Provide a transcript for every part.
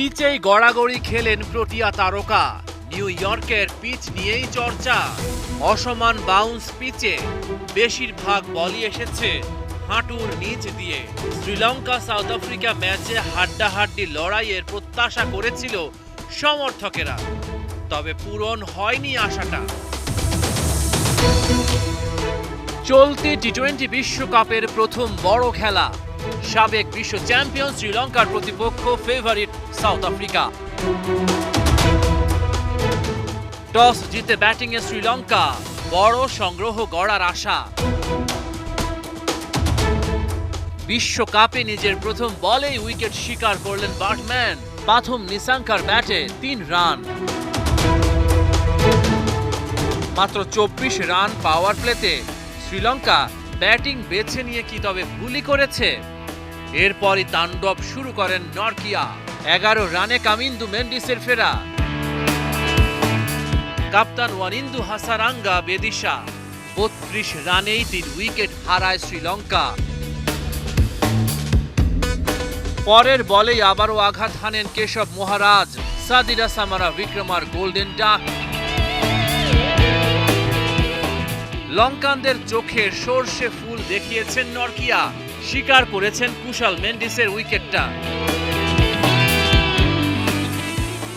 পিচেই গড়াগড়ি খেলেন প্রোটিয়া তারকা। নিউ ইয়র্কের পিচ নিয়েই চর্চা। অসমান বাউন্স পিচে বেশিরভাগ বলই এসেছে হাঁটুর নিচ দিয়ে। শ্রীলঙ্কা সাউথ আফ্রিকা ম্যাচে হাড্ডাহাড্ডি লড়াইয়ের প্রত্যাশা করেছিল সমর্থকেরা, তবে পূরণ হয়নি আশাটা। চলতি টি-20 বিশ্বকাপের প্রথম বড় খেলা। সাবেক বিশ্ব চ্যাম্পিয়ন শ্রীলঙ্কার প্রতিপক্ষ ফেভারিট সাউথ আফ্রিকা। টস জিতে ব্যাটিংয়ে শ্রীলঙ্কা, বড় সংগ্রহ গড়ার আশা। বিশ্বকাপে নিজের প্রথম বলেই উইকেট শিকার করলেন ব্যাটসম্যান পাথম নিসাঙ্কার ব্যাটে 3 রান। মাত্র 24 রান পাওয়ার প্লেতে শ্রীলঙ্কা ব্যাটিং বেছে নিয়ে কি তবে ভুলই করেছে? এরপরই তাণ্ডব শুরু করেন নরকিয়া। 11 রানে কামিন্দু মেন্ডিসের ফেরা। কাপ্তান ওয়ানিন্দু হাসারাঙ্গা বেদিশা। 32 রানেই 3 উইকেট হারায় শ্রীলঙ্কা। পরের বলেই আবারও আঘাত হানেন কেশব মহারাজ। সাদিরা সামারা বিক্রমার গোল্ডেন ডাক। লঙ্কানদের চোখে সর্ষে ফুল দেখিয়েছেন নরকিয়া। শিকার করেছেন কুশাল মেন্ডিসের উইকেটটা।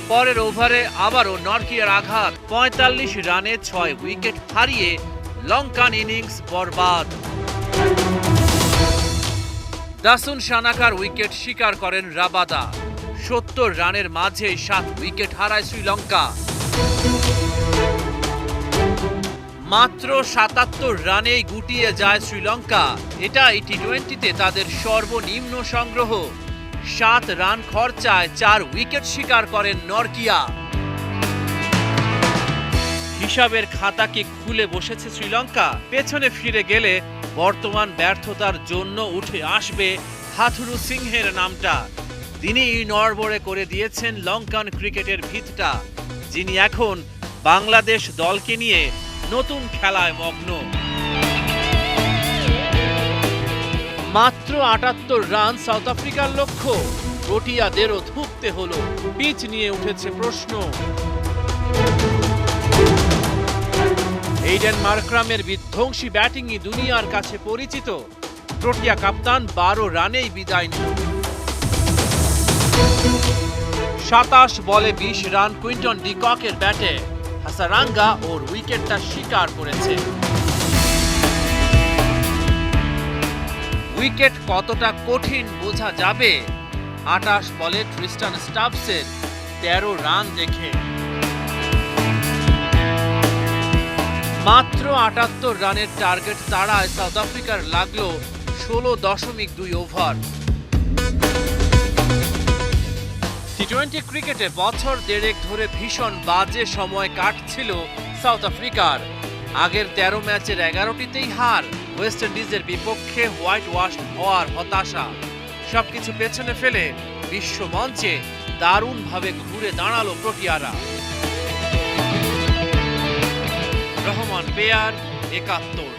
পরের ওভারে আবারও নরকিয়ার আঘাত। 45 রানে 6 উইকেট হারিয়ে লঙ্কান ইনিংস বরবাদ। দাসুন সানাকার উইকেট শিকার করেন রাবাদা। 70 রানের মাঝে 7 উইকেট হারায় শ্রীলঙ্কা। মাত্র 77 রানেই গুটিয়ে যায় শ্রীলঙ্কা। এটাই টি-20তে তাদের সর্বনিম্ন সংগ্রহ। 7 রান খরচায় 4 উইকেট শিকার করেন নরকিয়া। হিসাবের খাতা কি খুলে বসেছে শ্রীলঙ্কা? পেছনে ফিরে গেলে বর্তমান ব্যর্থতার জন্য উঠে আসবে হাথুরু সিংহের নামটা। তিনি নড়বড়ে করে দিয়েছেন লঙ্কান ক্রিকেটের ভিতটা, যিনি এখন বাংলাদেশ দলকে নিয়ে নতুন খেলায় মগ্ন। মাত্র 78 রান সাউথ আফ্রিকার লক্ষ্য। প্রোটিয়াদেরও ধুঁকতে হলো। পিচ নিয়ে উঠেছে প্রশ্ন। এইডেন মার্ক্রামের বিধ্বংসী ব্যাটিংই দুনিয়ার কাছে পরিচিত। প্রোটিয়া কাপ্তান 12 রানেই বিদায় নিল। 27 বলে 20 রান কুইন্টন ডি ককের ব্যাটে। হাসারাঙ্গা ওর উইকেটটা শিকার করেছে। উইকেট কতটা কঠিন বোঝা যাবে 28 বলে ট্রিস্টান স্টাবসের 13 রান দেখে। মাত্র 78 রানের টার্গেট তাড়ায় সাউথ আফ্রিকার লাগলো 16.2 ওভার। টি-20 ক্রিকেটে বছর দেড়েক ধরে ভীষণ বাজে সময় কাটছিল সাউথ আফ্রিকার। আগের 13 ম্যাচের 11টিতেই হার। ওয়েস্ট ইন্ডিজের বিপক্ষে হোয়াইট ওয়াশ হওয়ার হতাশা। সবকিছু পেছনে ফেলে বিশ্ব মঞ্চে দারুণভাবে ঘুরে দাঁড়ালো প্রোটিয়ারা। রহমান পেয়ার 71।